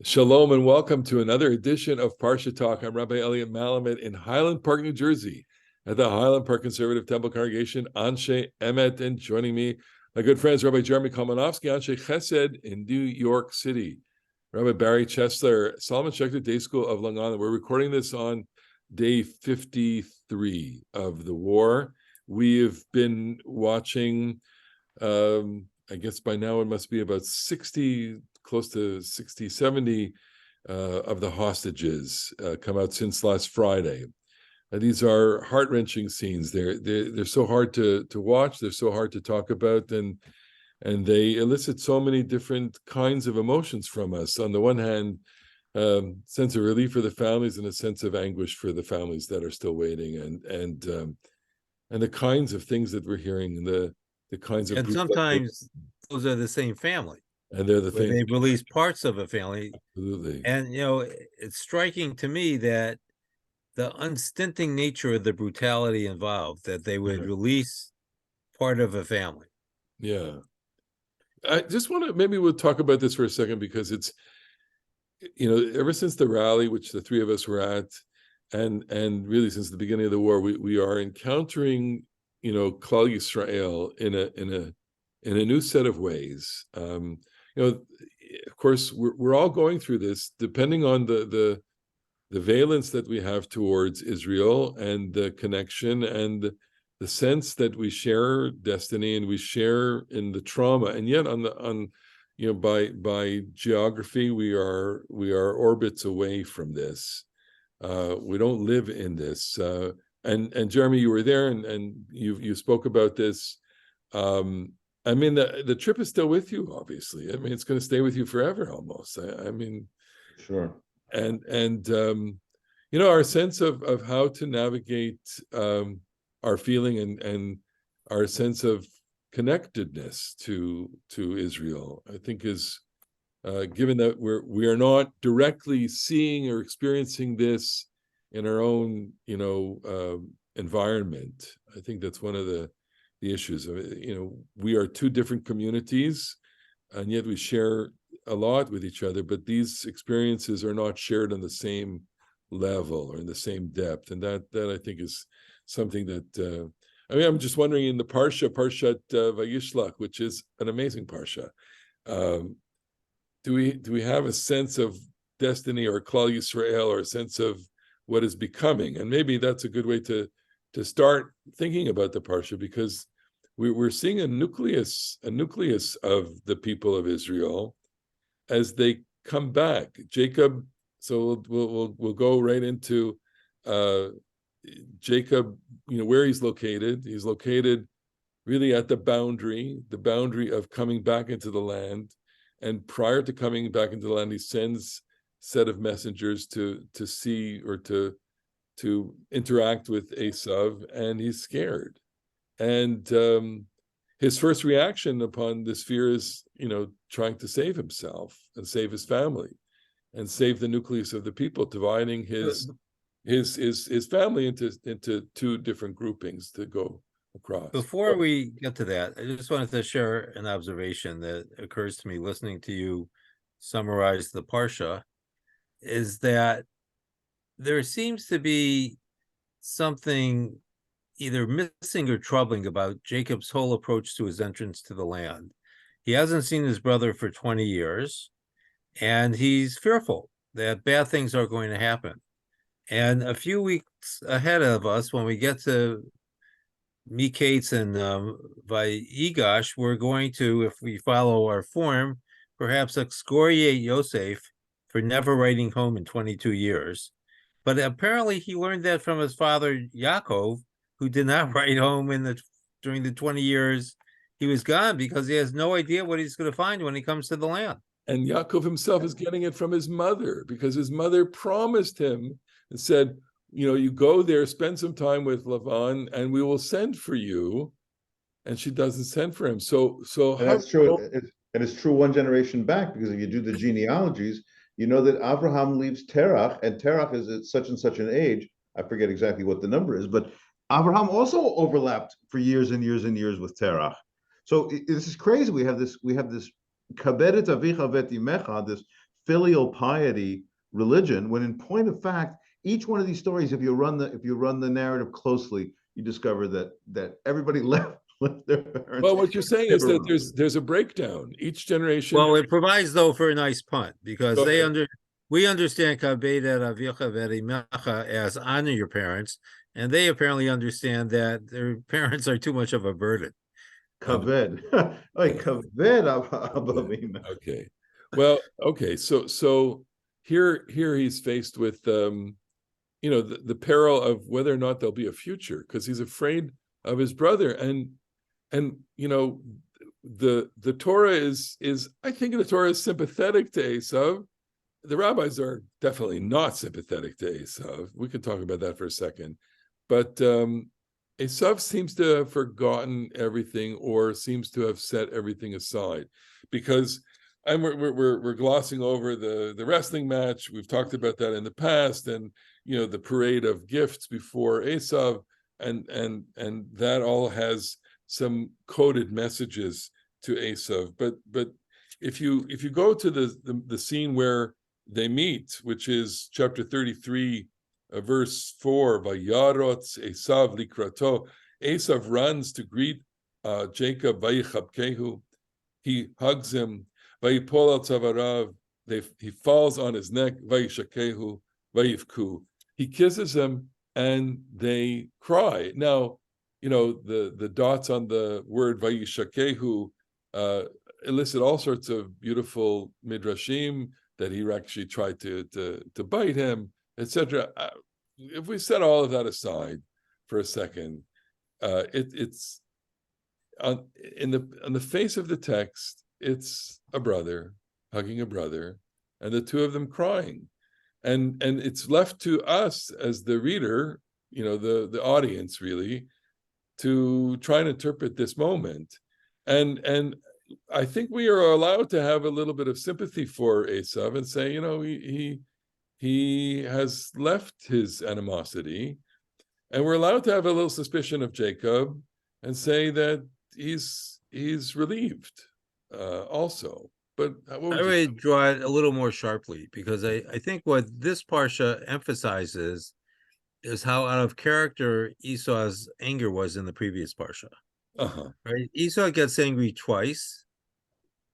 Shalom and welcome to another edition of Parasha Talk. I'm Rabbi Elliot Malamet in Highland Park, New Jersey, at the Highland Park Conservative Temple Congregation, Anshe Emet, and joining me, my good friends, Rabbi Jeremy Kalmanovsky, Anshe Chesed in New York City, Rabbi Barry Chesler, Solomon Schechter Day School of Long Island. We're recording this on day 53 of the war. We have been watching, I guess by now it must be about 60, close to 60, 70 of the hostages come out since last Friday. These are heart-wrenching scenes. They're so hard to watch. They're so hard to talk about, and they elicit so many different kinds of emotions from us. On the one hand, sense of relief for the families and a sense of anguish for the families that are still waiting, and the kinds of things that we're hearing, the kinds of and sometimes those are the same family, and they're the where things they release parts of a family. absolutely. And it's striking to me that the unstinting nature of the brutality involved, that they would release part of a family. Yeah. I just want to, maybe we'll talk about this for a second, because it's, ever since the rally, which the three of us were at, and really since the beginning of the war, we are encountering, Klal Yisrael in a new set of ways. Of course, we're all going through this, depending on the valence that we have towards Israel and the connection and the sense that we share destiny and we share in the trauma, and yet by geography we are orbits away from this. We don't live in this. And Jeremy, you were there, and you spoke about this. I mean, the trip is still with you, obviously. I mean, it's going to stay with you forever, almost. I mean, sure. And our sense of how to navigate our feeling and our sense of connectedness to Israel, I think, is given that we are not directly seeing or experiencing this in our own environment. I think that's one of the issues. We are two different communities, and yet we share a lot with each other, but these experiences are not shared on the same level or in the same depth, and that I think is something that I'm just wondering, in the Parasha Vayishlach, which is an amazing Parsha, do we have a sense of destiny or Klal Yisrael, or a sense of what is becoming? And maybe that's a good way to start thinking about the Parsha, because we're seeing a nucleus of the people of Israel as they come back. Jacob, so we'll go right into Jacob, where he's located. He's located really at the boundary of coming back into the land. And prior to coming back into the land, he sends a set of messengers to see, or to interact with Esau, and he's scared. And his first reaction upon this fear is, trying to save himself and save his family and save the nucleus of the people, dividing his family into two different groupings to go across. Before we get to that, I just wanted to share an observation that occurs to me listening to you summarize the Parsha, is that there seems to be something either missing or troubling about Jacob's whole approach to his entrance to the land. He hasn't seen his brother for 20 years, and he's fearful that bad things are going to happen. And a few weeks ahead of us, when we get to Miketz and Vayigash, we're going to, if we follow our form, perhaps excoriate Yosef for never writing home in 22 years. But apparently he learned that from his father, Yaakov, who did not write home during the 20 years he was gone, because he has no idea what he's going to find when he comes to the land. And Yaakov himself is getting it from his mother, because his mother promised him and said, you go there, spend some time with Lavan, and we will send for you. And she doesn't send for him. So that's true. And it's true one generation back, because if you do the genealogies, you know that Abraham leaves Terach, and Terach is at such and such an age. I forget exactly what the number is, but Abraham also overlapped for years and years and years with Terach. So this is crazy. We have this kabedet avicha vet imecha, this filial piety religion, when in point of fact, each one of these stories, if you run the narrative closely, you discover that everybody left their parents. Well, what you're saying is that there's a breakdown. Each generation. Well, it provides though for a nice punt because we understand kaved avicha v'erimecha as honor your parents, and they apparently understand that their parents are too much of a burden. Kaved. Kaved. Okay. Well, okay. So here he's faced with the peril of whether or not there'll be a future, because he's afraid of his brother. And the Torah is I think the Torah is sympathetic to Esau. The rabbis are definitely not sympathetic to Esau. We can talk about that for a second. But Esau seems to have forgotten everything, or seems to have set everything aside, because we're glossing over the wrestling match. We've talked about that in the past, and the parade of gifts before Esau, and that all has some coded messages to Esau. But if you go to the scene where they meet, which is chapter 33, verse 4, Vayarotz Esau likrato. Esau runs to greet Jacob. Vayichabkehu. He hugs him. Vayipol al tzavarav. He falls on his neck. Vayishakehu. Vayivku. He kisses him, and they cry. Now, the dots on the word Vayishakehu elicit all sorts of beautiful midrashim, that he actually tried to bite him, etc. If we set all of that aside for a second, it's on the face of the text, it's a brother hugging a brother, and the two of them crying, and it's left to us as the reader, the audience, really, to try and interpret this moment, and I think we are allowed to have a little bit of sympathy for Esau and say, he has left his animosity, and we're allowed to have a little suspicion of Jacob and say that he's relieved also. But I would draw it a little more sharply, because I think what this parsha emphasizes is how out of character Esau's anger was in the previous parsha. Right? Esau gets angry twice,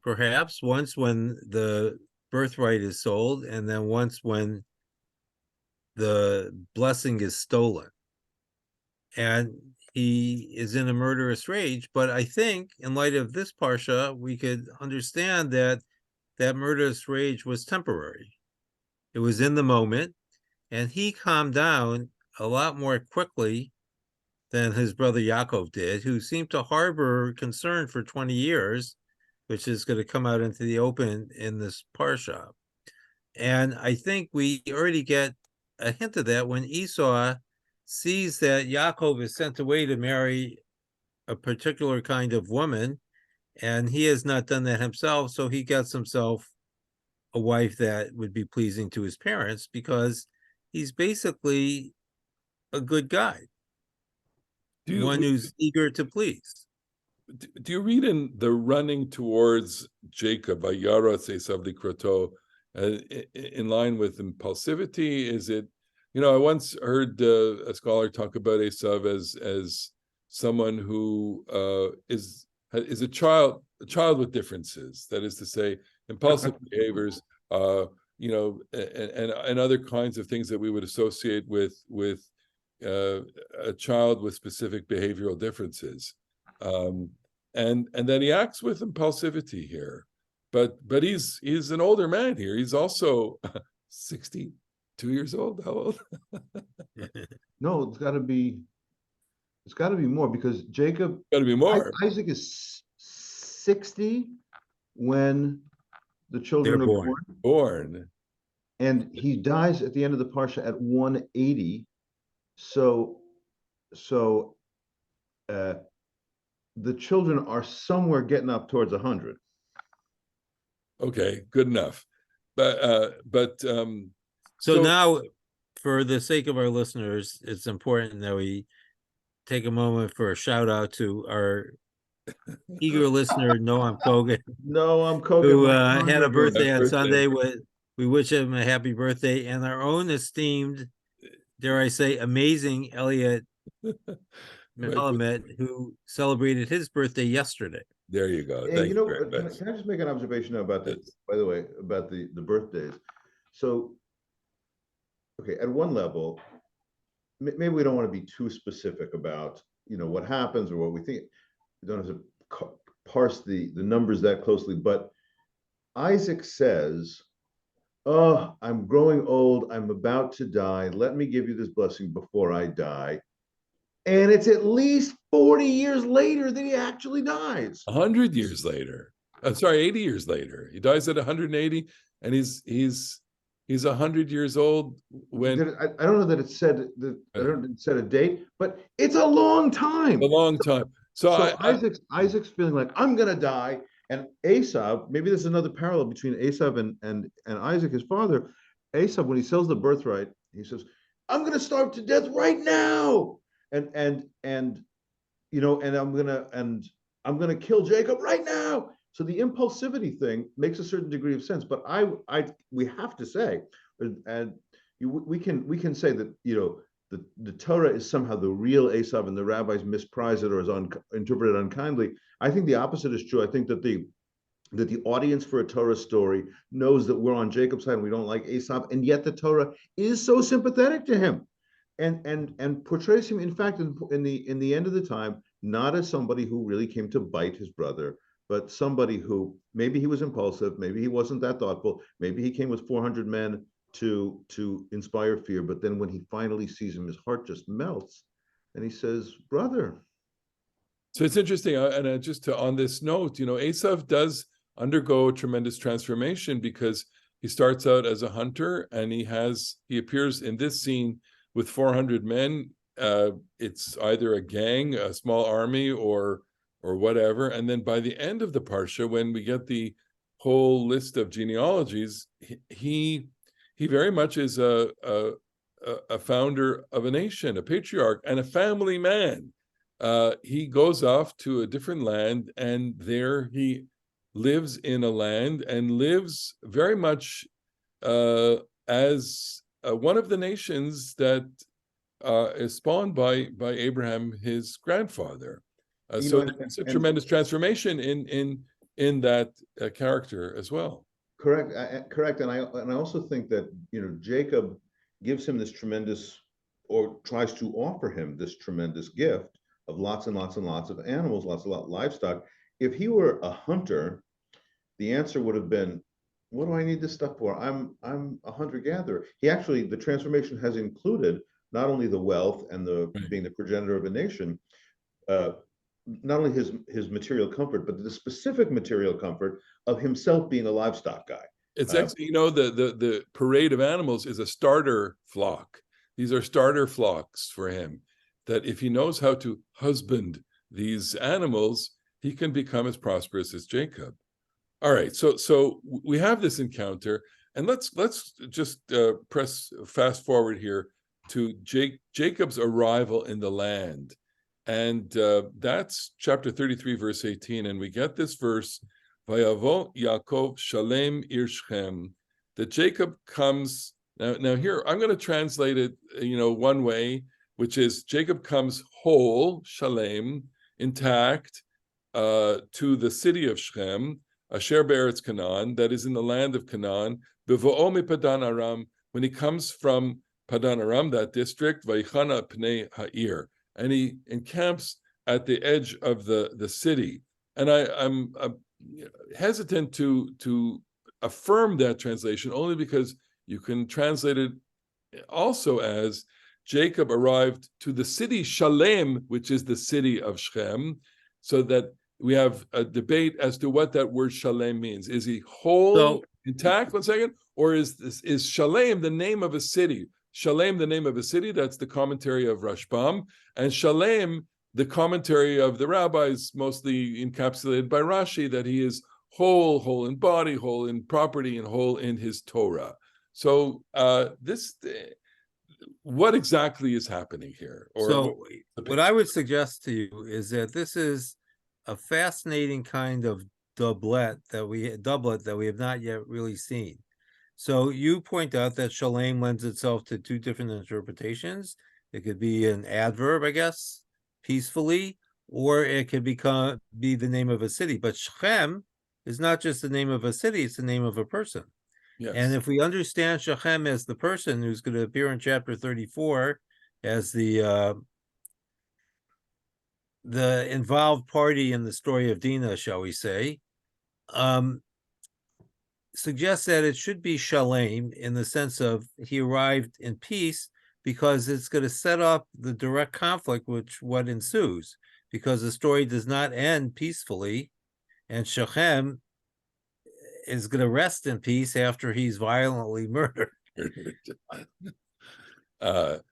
perhaps once when the birthright is sold, and then once when the blessing is stolen, and he is in a murderous rage. But I think in light of this parsha, we could understand that murderous rage was temporary. It was in the moment, and he calmed down a lot more quickly than his brother Yaakov did, who seemed to harbor concern for 20 years, which is going to come out into the open in this parsha. And I think we already get a hint of that when Esau sees that Yaakov is sent away to marry a particular kind of woman, and he has not done that himself, so he gets himself a wife that would be pleasing to his parents, because he's basically a good guy, one who's eager to please. Do you read in the running towards Jacob by Yaros Esav Likrato in line with impulsivity? Is it, I once heard a scholar talk about Esav as someone who is a child with differences. That is to say, impulsive behaviors, and other kinds of things that we would associate with a child with specific behavioral differences. And then he acts with impulsivity here, but he's an older man here. He's also 62 years old. How old? No, it's got to be more, because Jacob. Got to be more. Isaac is 60 when the children are born, and he dies at the end of the parsha at 180. So the children are somewhere getting up towards 100. Okay, good enough. But so now, for the sake of our listeners, it's important that we take a moment for a shout out to our eager listener, Noam Kogan. Noam Kogan, who had a birthday on Sunday we wish him a happy birthday, and our own esteemed, dare I say, amazing Elliot Melamed, who celebrated his birthday yesterday. There you go. And Thank you you know, very much. can I just make an observation about Yes. by the way, about the birthdays? So, okay, at one level, maybe we don't want to be too specific about, what happens or what we think. We don't have to parse the numbers that closely, but Isaac says, "Oh, I'm growing old. I'm about to die. Let me give you this blessing before I die." And it's at least 40 years later that he actually dies. 100 years later. I'm sorry, 80 years later. He dies at 180, and he's 100 years old when I don't know that it said that I don't it said a date, but it's a long time. a long time. So Isaac's feeling like I'm gonna die, and Esau, maybe there's another parallel between Esau and Isaac, his father. Esau, when he sells the birthright, he says, "I'm gonna starve to death right now," and I'm gonna kill Jacob right now. So the impulsivity thing makes a certain degree of sense, but we have to say, and we can say that the Torah is somehow the real Esau, and the rabbis misprize it or is interpreted unkindly. I think the opposite is true. I think that the audience for a Torah story knows that we're on Jacob's side and we don't like Esau, and yet the Torah is so sympathetic to him, and portrays him, in fact, in the end of the time, not as somebody who really came to bite his brother, but somebody who maybe he was impulsive, maybe he wasn't that thoughtful, maybe he came with 400 men to inspire fear, but then when he finally sees him, his heart just melts, and he says, "Brother." So it's interesting, and just on this note, Esau does undergo a tremendous transformation, because he starts out as a hunter, and he appears in this scene with 400 men. It's either a gang, a small army, or whatever. And then by the end of the Parsha, when we get the whole list of genealogies, he very much is a founder of a nation, a patriarch, and a family man. He goes off to a different land, and there he lives in a land and lives very much as one of the nations that is spawned by Abraham, his grandfather. So it's a tremendous transformation in that character as well. Correct. And I also think that Jacob gives him this tremendous, or tries to offer him this tremendous gift of lots and lots and lots of animals, lots of livestock. If he were a hunter, the answer would have been, "What do I need this stuff for? I'm a hunter-gatherer." The transformation has included not only the wealth and being the progenitor of a nation, not only his material comfort, but the specific material comfort of himself being a livestock guy. It's actually, the parade of animals is a starter flock. These are starter flocks for him, that if he knows how to husband these animals, he can become as prosperous as Jacob. All right, so we have this encounter, and let's just press fast forward here to Jacob's arrival in the land. And that's chapter 33, verse 18. And we get this verse, Vayavo Yaakov Shalem ir Shechem, that Jacob comes. Now here, I'm going to translate it, one way, which is Jacob comes whole, Shalem, intact, to the city of Shechem, Asher Be'eretz Canaan, that is in the land of Canaan, Bevo'o miPadan Aram, when he comes from Padan Aram, that district, Vayichana Pnei Ha'ir, and he encamps at the edge of the city. And I'm hesitant to affirm that translation, only because you can translate it also as Jacob arrived to the city Shalem, which is the city of Shechem, so that we have a debate as to what that word Shalem means. Is he whole, intact? 1 second. Or is Shalem the name of a city? Shalem, the name of a city, that's the commentary of Rashbam, and Shalem, the commentary of the rabbis, mostly encapsulated by Rashi, that he is whole in body, whole in property, and whole in his Torah. So what exactly is happening here? What I would suggest to you is that this is a fascinating kind of doublet that we have not yet really seen. So you point out that Shalem lends itself to two different interpretations. It could be an adverb, I guess, peacefully, or it could be the name of a city. But Shechem is not just the name of a city, it's the name of a person. Yes. And if we understand Shechem as the person who's going to appear in chapter 34 as the involved party in the story of Dinah, shall we say, suggests that it should be Shalem in the sense of he arrived in peace, because it's going to set up the direct conflict which what ensues, because the story does not end peacefully, and Shechem is going to rest in peace after he's violently murdered.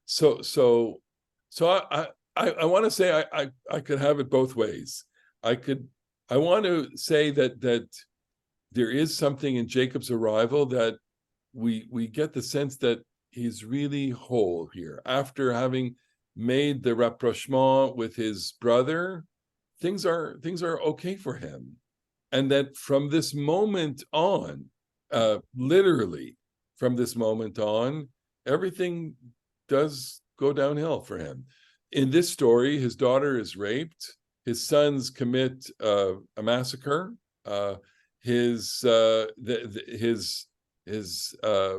So I want to say I could have it both ways. I want to say that there is something in Jacob's arrival that we get the sense that he's really whole here. After having made the rapprochement with his brother, things are okay for him. And that from this moment on, literally from this moment on, everything does go downhill for him. In this story, his daughter is raped. His sons commit a massacre. His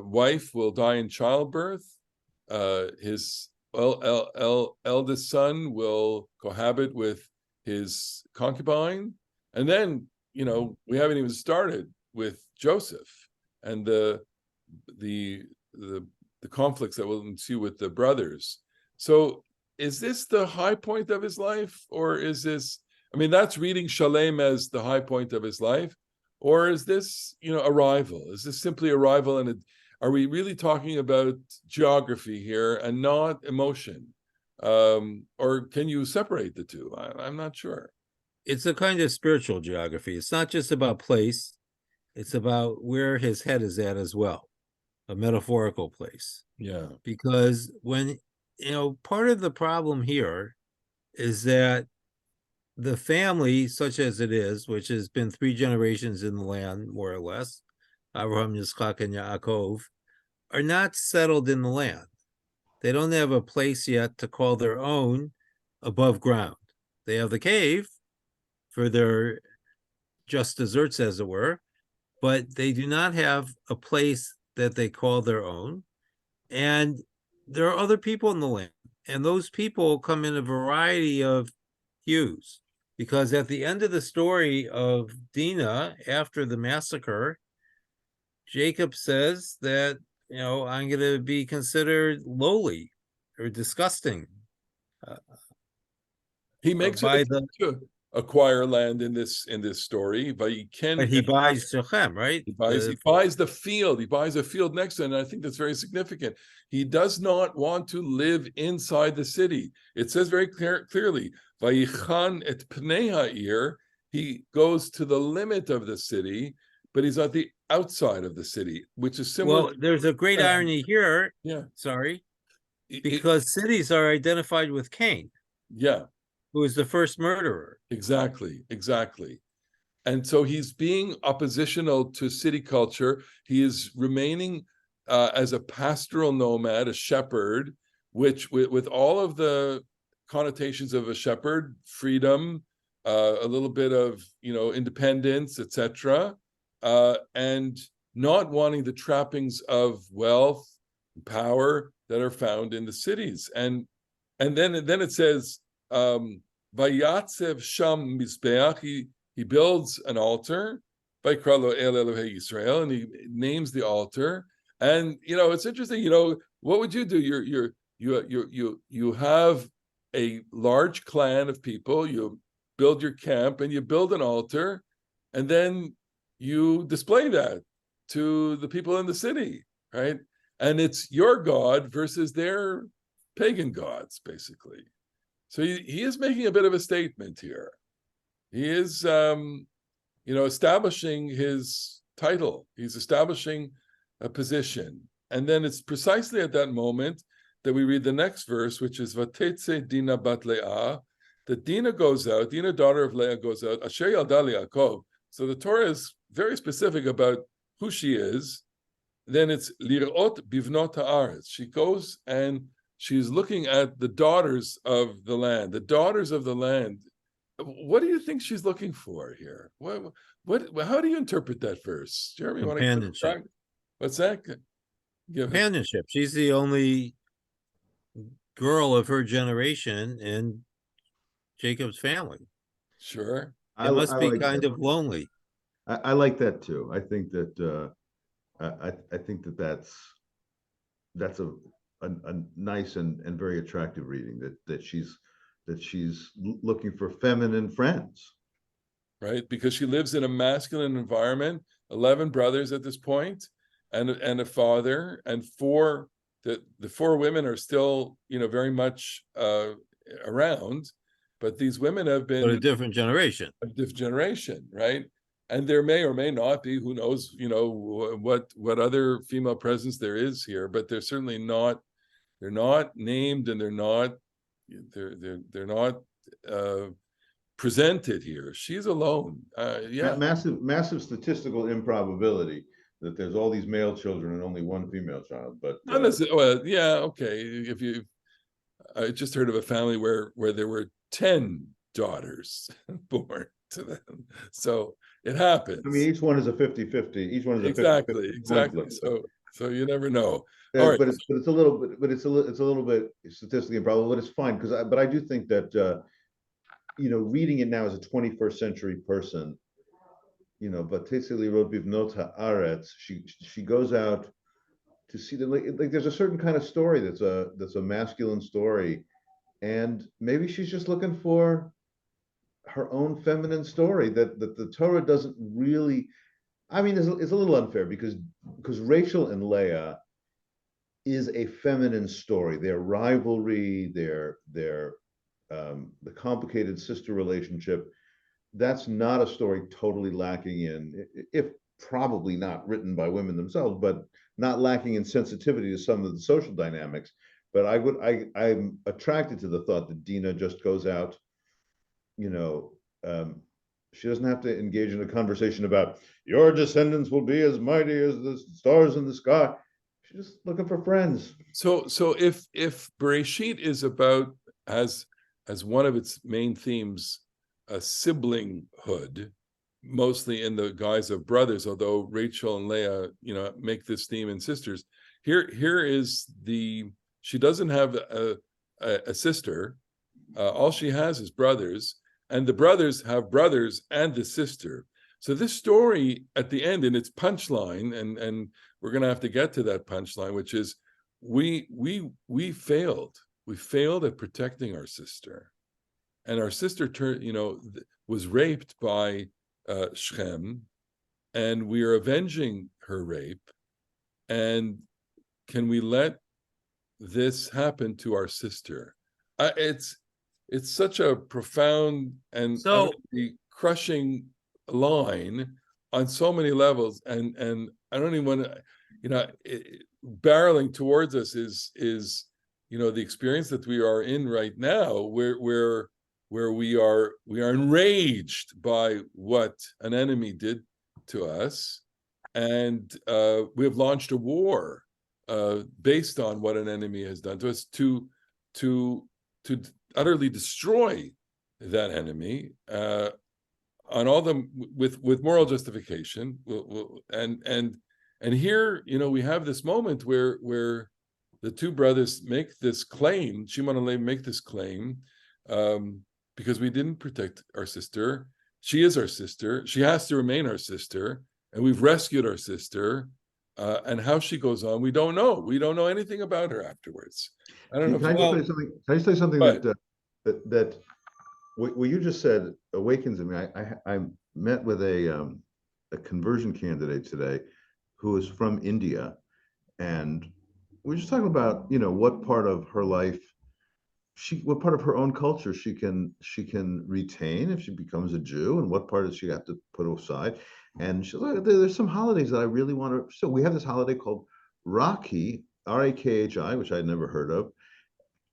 wife will die in childbirth. His eldest son will cohabit with his concubine, and then we haven't even started with Joseph and the conflicts that will ensue with the brothers. So is this the high point of his life, or is this? I mean, that's reading Shalem as the high point of his life. Or is this, arrival? Is this simply arrival? And are we really talking about geography here and not emotion? Or can you separate the two? I'm not sure. It's a kind of spiritual geography. It's not just about place. It's about where his head is at as well, a metaphorical place. Yeah. Because when, part of the problem here is that the family, such as it is, which has been 3 generations in the land, more or less, Abraham, Yitzchak, and Yaakov, are not settled in the land. They don't have a place yet to call their own above ground. They have the cave for their just desserts, as it were, but they do not have a place that they call their own. And there are other people in the land, and those people come in a variety of hues. Because at the end of the story of Dinah, after the massacre, Jacob says that, I'm going to be considered lowly or disgusting. He makes it to acquire land in this story, but he buys Shechem, right? He buys the field. He buys a field next to it, and I think that's very significant. He does not want to live inside the city. It says very clearly, Vayichan et pnei ha'ir, he goes to the limit of the city, but he's at the outside of the city, which is similar. Well, there's a great irony here. Yeah. Sorry. Because cities are identified with Cain. Yeah. Who is the first murderer. Exactly. And so he's being oppositional to city culture. He is remaining as a pastoral nomad, a shepherd, which with all of the connotations of a shepherd, freedom, a little bit of independence, etc., and not wanting the trappings of wealth and power that are found in the cities. And then it says, Vayatzev sham mizbeach, he builds an altar, Vayikra lo El Elohei Yisrael, and he names the altar. And it's interesting. What would you do? You have a large clan of people. You build your camp and you build an altar, and then you display that to the people in the city, right? And it's your God versus their pagan gods, basically. So he is making a bit of a statement here. He is, establishing his title. He's establishing a position. And then it's precisely at that moment that we read the next verse, which is Vatetse Dinah bat Leah, that Dinah goes out, Dinah, daughter of Leah, goes out, Asher Yalda Yaakov. So the Torah is very specific about who she is. then it's lirot bivnot haaretz. She goes and she's looking at the daughters of the land. The daughters of the land. What do you think she's looking for here? What? How do you interpret that verse, Jeremy? Want to Companionship. What's that? Companionship. She's the only girl of her generation in Jacob's family. Sure. It must be like kind that. of lonely. I like that too. I think that I think that that's a nice and very attractive reading, that she's looking for feminine friends. Right, because she lives in a masculine environment, 11 brothers at this point, and a father, and the four women are still, very much around, but these women have been But a different generation. a different generation, right? And there may or may not be, who knows, what other female presence there is here, but they're certainly not. They're not named, and they're not presented here. She's alone. Yeah, Massive statistical improbability that there's all these male children and only one female child. But well, yeah, okay. I just heard of a family where there were 10 daughters born to them, so it happens. I mean, each one is a 50-50. Each one is a exactly. 50-50. So you never know. Yeah, All right. but it's a little bit statistically improbable, but it's fine, but I do think that reading it now as a 21st century person, but Teseli wrote Bivnot Haaretz, she goes out to see them, like there's a certain kind of story that's a masculine story, and maybe she's just looking for her own feminine story that the Torah doesn't really. I mean, it's a little unfair because Rachel and Leah is a feminine story. Their rivalry, their the complicated sister relationship, that's not a story totally lacking in, if probably not written by women themselves, but not lacking in sensitivity to some of the social dynamics. But I'm attracted to the thought that Dinah just goes out, she doesn't have to engage in a conversation about your descendants will be as mighty as the stars in the sky. She's just looking for friends. So if Bereshit is about, as one of its main themes, a siblinghood, mostly in the guise of brothers, although Rachel and Leah, make this theme in sisters. Here is she doesn't have a sister. All she has is brothers, and the brothers have brothers and the sister. So this story at the end, in its punchline, and we're going to have to get to that punchline, which is we failed. We failed at protecting our sister, and our sister was raped by Shechem, and we are avenging her rape. And can we let this happen to our sister? It's such a profound and crushing line on so many levels, and I don't even want to, barreling towards us is the experience that we are in right now, where we are enraged by what an enemy did to us, and we have launched a war based on what an enemy has done to us, to utterly destroy that enemy on all them with moral justification. And here, we have this moment where the two brothers make this claim, Shimon and Levi make this claim, because we didn't protect our sister. She is our sister. She has to remain our sister, and we've rescued our sister. And how she goes on, we don't know. We don't know anything about her afterwards. I don't know. Can I just say something that what you just said awakens in me. I met with a conversion candidate today who is from India, and we're just talking about what part of her life what part of her own culture she can retain if she becomes a Jew, and what part does she have to put aside. And she's like, there's some holidays that I really want to. So we have this holiday called Rakhi, Rakhi, which I'd never heard of,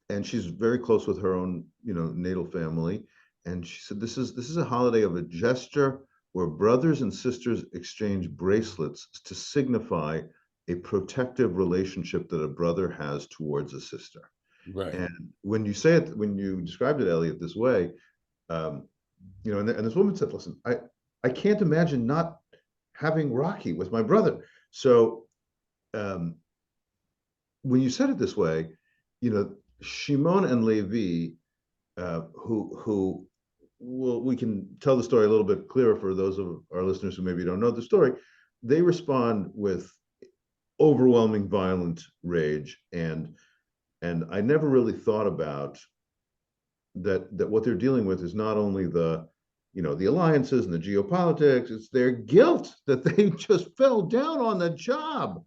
and she's very close with her own natal family. And she said this is a holiday of a gesture where brothers and sisters exchange bracelets to signify a protective relationship that a brother has towards a sister. Right. And when you say it, when you described it, Elliot, this way, you know, and this woman said, listen, I can't imagine not having Rocky with my brother. So when you said it this way, you know, Shimon and Levi, who well, we can tell the story a little bit clearer for those of our listeners who maybe don't know the story. They respond with overwhelming violent rage, and I never really thought about that what they're dealing with is not only the, you know, the alliances and the geopolitics, it's their guilt that they just fell down on the job.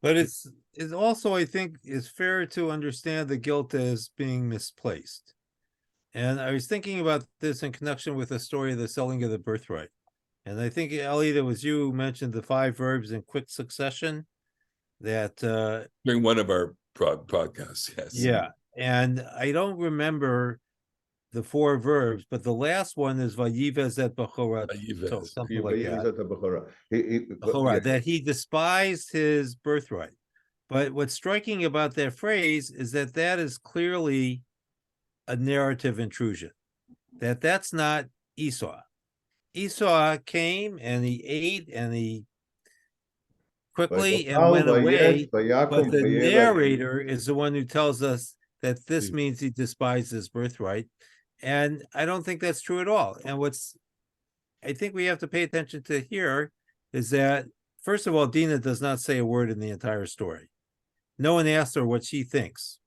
But it's also, I think, it's fair to understand the guilt as being misplaced. And I was thinking about this in connection with the story of the selling of the birthright. And I think, Elliot, it was you who mentioned the 5 verbs in quick succession that during one of our podcasts, yes. Yeah. And I don't remember the 4 verbs, but the last one is vayivez et b'chorato, something like that. That he despised his birthright. But what's striking about that phrase is that is clearly a narrative intrusion. That's not Esau. Esau came and he ate and he quickly and went away, but the narrator is the one who tells us that this means he despised his birthright. And I don't think that's true at all. And I think we have to pay attention to here is that, first of all, Dinah does not say a word in the entire story. No one asks her what she thinks,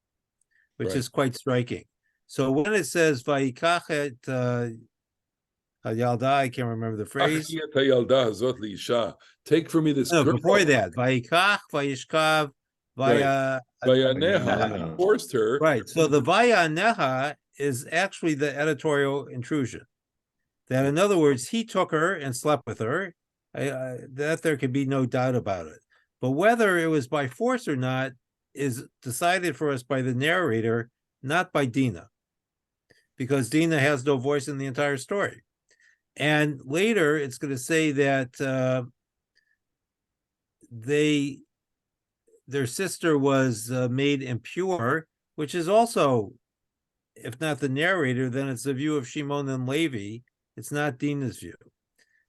which is quite striking. So when it says Vayikach et Hayalda, I can't remember the phrase. Take for me this girl. Before that, Vayikach, Vayishkav, Vayaneha. He forced her. Right. So the Vayaneha is actually the editorial intrusion. That, in other words, he took her and slept with her. That there could be no doubt about it. But whether it was by force or not is decided for us by the narrator, not by Dinah, because Dinah has no voice in the entire story. And later, it's going to say that their sister was made impure, which is also, if not the narrator, then it's the view of Shimon and Levi. It's not Dinah's view.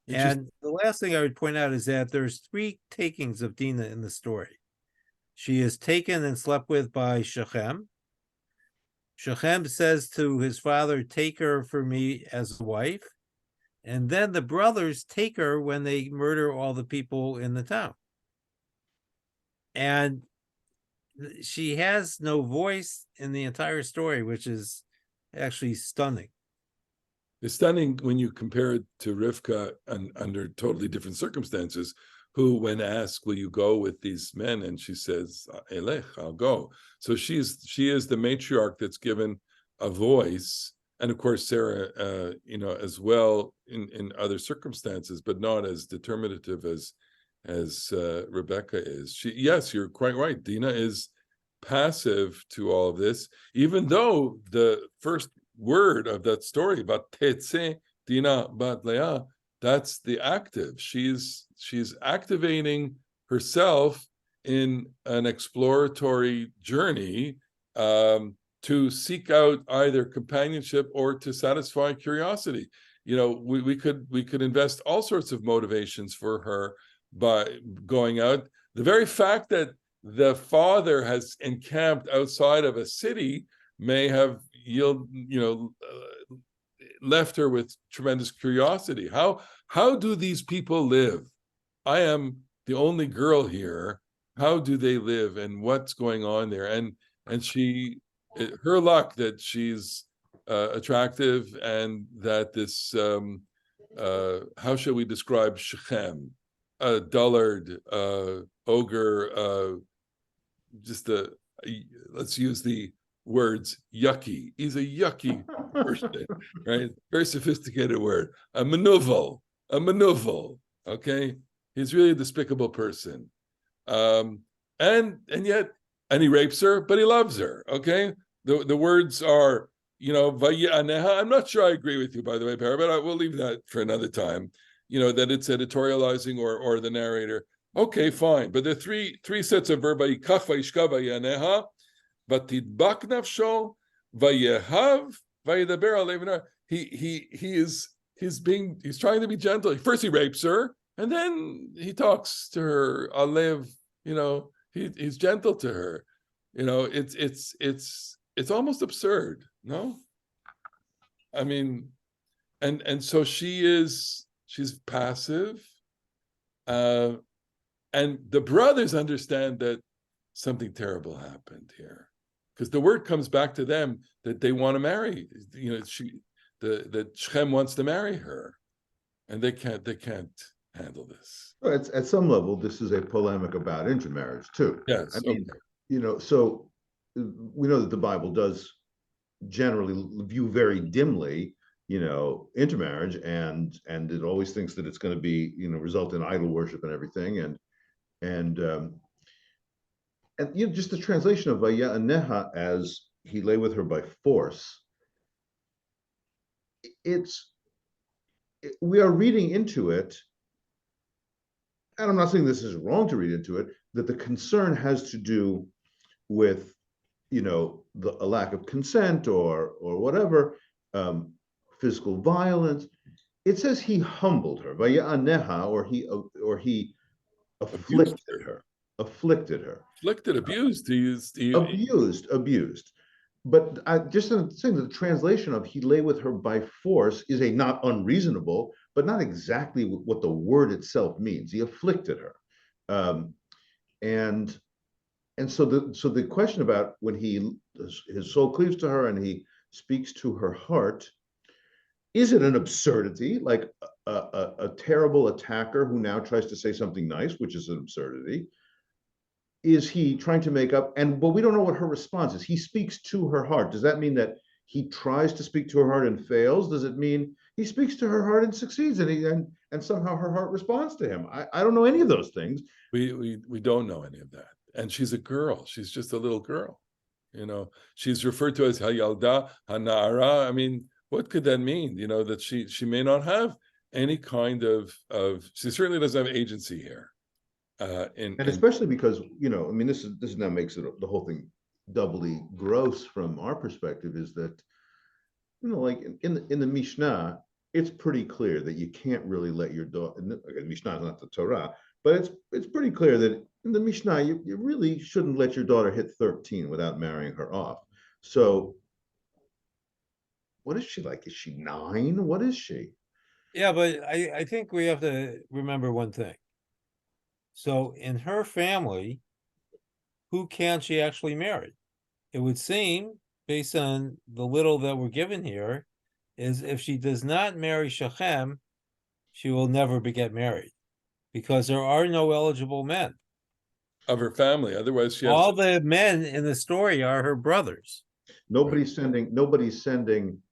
And the last thing I would point out is that there's 3 takings of Dinah in the story. She is taken and slept with by Shechem. Shechem says to his father, take her for me as a wife. And then the brothers take her when they murder all the people in the town. And she has no voice in the entire story, which is actually stunning. It's stunning when you compare it to Rivka under totally different circumstances, who, when asked, will you go with these men? And she says, Elech, I'll go. So she is the matriarch that's given a voice. And of course, Sarah, as well in other circumstances, but not as determinative as Rebecca is. Yes, you're quite right. Dinah is passive to all of this, even though the first word of that story about Tetze Dinah bat Leah, that's the active. She's activating herself in an exploratory journey to seek out either companionship or to satisfy curiosity. You know, we could invest all sorts of motivations for her by going out. The very fact that the father has encamped outside of a city may have left her with tremendous curiosity. How do these people live? I am the only girl here. How do they live, and what's going on there? And her luck that she's attractive, and that this how shall we describe Shechem? A dullard, ogre, let's use the words yucky. He's a yucky person, right? Very sophisticated word. A manuval. Okay, he's really a despicable person, and he rapes her, but he loves her. Okay, the words are, Vayaneha. I'm not sure I agree with you, by the way, Para, but I will leave that for another time. That it's editorializing or the narrator. Okay, fine. But there are three sets of verb. Vayikach vayishka vayaneha, vatidbak nafsho, vayehav, vayidaber alev v'nar. He's trying to be gentle. First he rapes her, and then he talks to her. Alev, he's gentle to her. It's almost absurd, no? I mean, and so she's passive. And the brothers understand that something terrible happened here, because the word comes back to them that they want to marry. That Shechem wants to marry her, and they can't handle this. Well, at some level, this is a polemic about intermarriage too. Yes. I mean, so we know that the Bible does generally view very dimly, intermarriage, and it always thinks that it's going to be, result in idol worship and everything, and just the translation of Vayaneha as he lay with her by force. We are reading into it, and I'm not saying this is wrong to read into it, that the concern has to do with, a lack of consent or whatever, physical violence. It says he humbled her, Vayaneha, or he afflicted her. Abused. Abused. But I just saying that the translation of he lay with her by force is a not unreasonable, but not exactly what the word itself means. He afflicted her. And so the question about when his soul cleaves to her and he speaks to her heart, is it an absurdity, like a terrible attacker who now tries to say something nice, which is an absurdity? Is he trying to make up? But we don't know what her response is. He speaks to her heart. Does that mean that he tries to speak to her heart and fails? Does it mean he speaks to her heart and succeeds, and somehow her heart responds to him? I don't know any of those things. We don't know any of that. And she's a girl. She's just a little girl. She's referred to as Hayalda, Hanara. I mean, what could that mean? That she may not have any kind of she certainly doesn't have agency here. Especially because, this now makes it the whole thing doubly gross from our perspective, is that, like in the Mishnah, it's pretty clear that you can't really let your daughter, Mishnah is not the Torah, but it's pretty clear that in the Mishnah, you really shouldn't let your daughter hit 13 without marrying her off. So what is she like? Is she 9? What is she? Yeah, but I think we have to remember one thing. So in her family, who can she actually marry? It would seem, based on the little that we're given here, is if she does not marry Shechem, she will never get married, because there are no eligible men of her family. Otherwise, she has all the men in the story are her brothers. Nobody's sending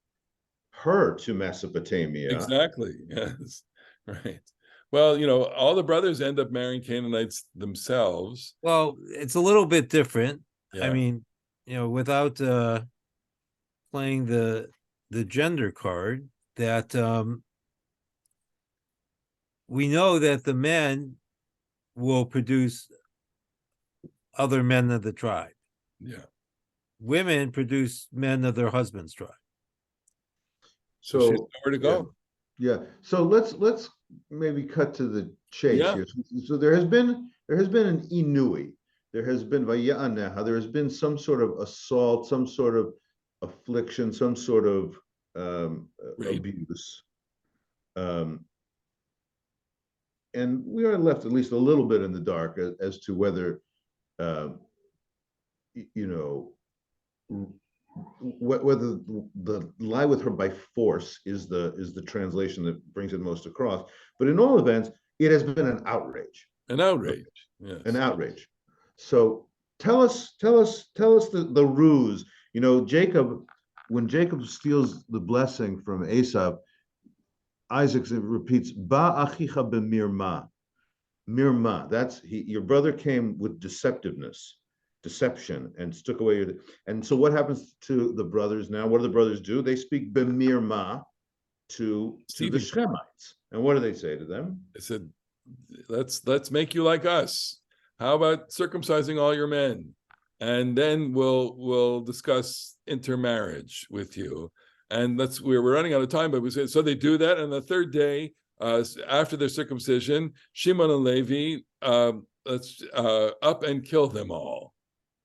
her to Mesopotamia. Exactly. Yes. Right. Well, all the brothers end up marrying Canaanites themselves. Well, it's a little bit different. Yeah. I mean, without playing the gender card, that we know that the men will produce other men of the tribe. Yeah. Women produce men of their husband's tribe. So she's nowhere to go. Yeah. So let's maybe cut to the chase here. So there has been an inui. There has been vayaneha. There has been some sort of assault, some sort of affliction, some sort of abuse. And we are left at least a little bit in the dark as to whether whether the lie with her by force is the translation that brings it most across. But in all events, it has been an outrage. An outrage. Yes. An outrage. So tell us the ruse. Jacob, when Jacob steals the blessing from Esau, Isaac repeats, Ba achicha b'mirma. Mirma, your brother came with deception, and took away and so what happens to the brothers now? What do the brothers do? They speak b'mirma to the Shechemites. And what do they say to them? They said, let's make you like us. How about circumcising all your men? And then we'll discuss intermarriage with you. And we're running out of time, but we said so they do that. And the third day, after their circumcision, Shimon and Levi up and kill them all.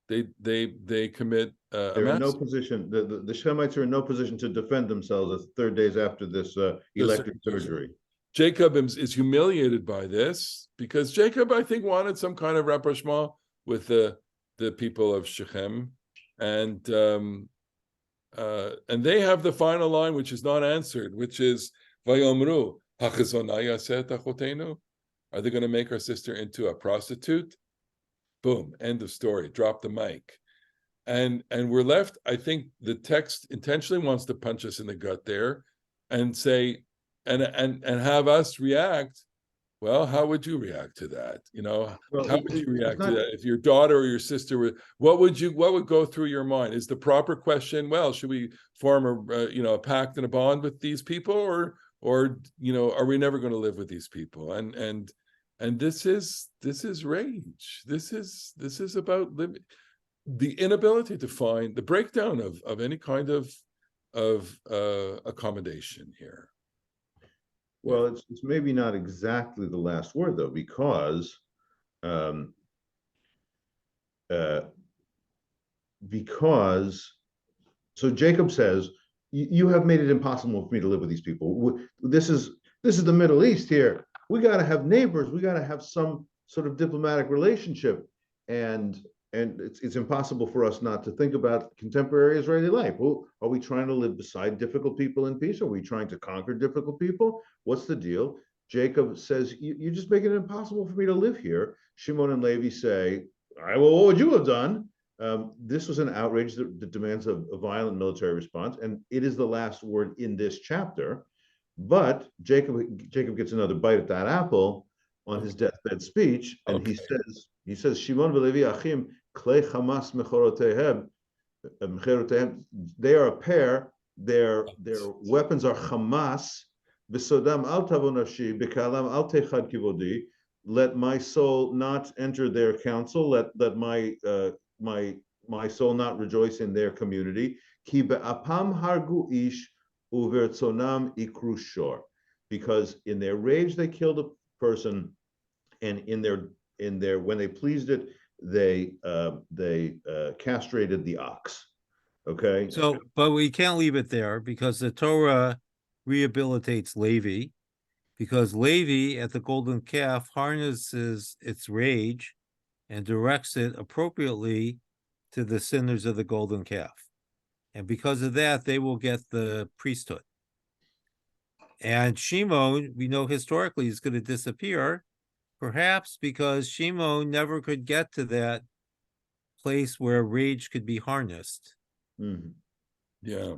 They commit. They're in no position. The Shemites are in no position to defend themselves 3 days after this electric surgery. Jacob is humiliated by this because Jacob, I think, wanted some kind of rapprochement with the people of Shechem, and they have the final line, which is not answered, which is Vayomru hachazonah yaseh et achotenu. Are they going to make our sister into a prostitute? Boom, end of story. Drop the mic. And we're left, I think the text intentionally wants to punch us in the gut there and say, and have us react. Well, how would you react to that? How would you react to that if your daughter or your sister were? What would go through your mind? Is the proper question, well, should we form a pact and a bond with these people, or are we never going to live with these people? And this is rage. This is about the inability to find the breakdown of any kind of accommodation here. Well, it's maybe not exactly the last word though, because so Jacob says, you have made it impossible for me to live with these people. This is the Middle East here. We got to have neighbors. We got to have some sort of diplomatic relationship, and it's impossible for us not to think about contemporary Israeli life. Well, are we trying to live beside difficult people in peace? Are we trying to conquer difficult people? What's the deal? Jacob says, you're just making it impossible for me to live here. Shimon and Levi say, all right, well, what would you have done? This was an outrage that demands a violent military response, and it is the last word in this chapter. But Jacob gets another bite at that apple on his deathbed speech, and he says, Shimon v'Levi achim klei Hamas mechorotehem. They are a pair. Their weapons are Hamas. V'sodam al tavo nafshi b'kalam al techad kivodi. Let my soul not enter their council. Let my soul not rejoice in their community. Ki be'apam hargu ish uvertzonam ikru shor. Because in their rage they killed a person, and in their when they pleased it, they castrated the ox. Okay. So, but we can't leave it there, because the Torah rehabilitates Levi, because Levi at the golden calf harnesses its rage and directs it appropriately to the sinners of the golden calf. And because of that, they will get the priesthood. And Shimon, we know historically, is going to disappear, perhaps because Shimon never could get to that place where rage could be harnessed. Mm-hmm. Yeah.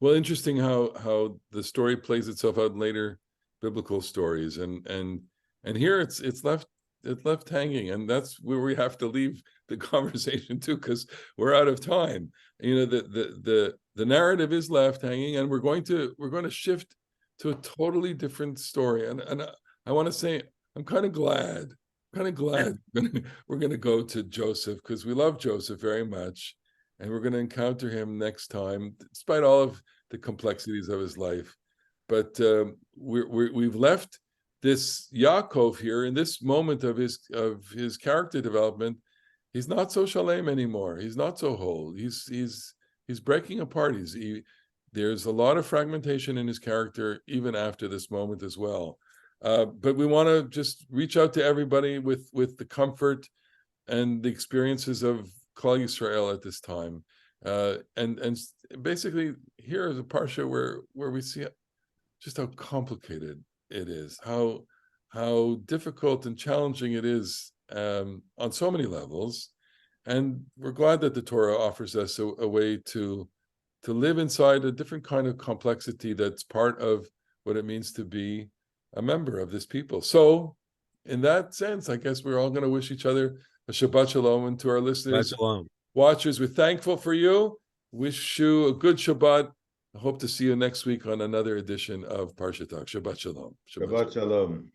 Well, interesting how the story plays itself out in later biblical stories, and here it's left hanging, and that's where we have to leave the conversation too, because we're out of time. The narrative is left hanging, and we're going to shift to a totally different story. And I want to say I'm kind of glad we're going to go to Joseph, because we love Joseph very much, and we're going to encounter him next time, despite all of the complexities of his life. But we've left this Yaakov here in this moment of his character development. He's not so shalem anymore. He's not so whole. He's breaking apart. There's a lot of fragmentation in his character even after this moment as well. But we want to just reach out to everybody with the comfort and the experiences of Klal Yisrael at this time, and basically here is a parsha where we see just how complicated it is, how difficult and challenging it is on so many levels, and we're glad that the Torah offers us a way to live inside a different kind of complexity that's part of what it means to be a member of this people. So, in that sense, I guess we're all going to wish each other a Shabbat Shalom, and to our listeners, watchers, we're thankful for you. Wish you a good Shabbat. I hope to see you next week on another edition of Parasha Talk. Shabbat Shalom. Shabbat Shalom.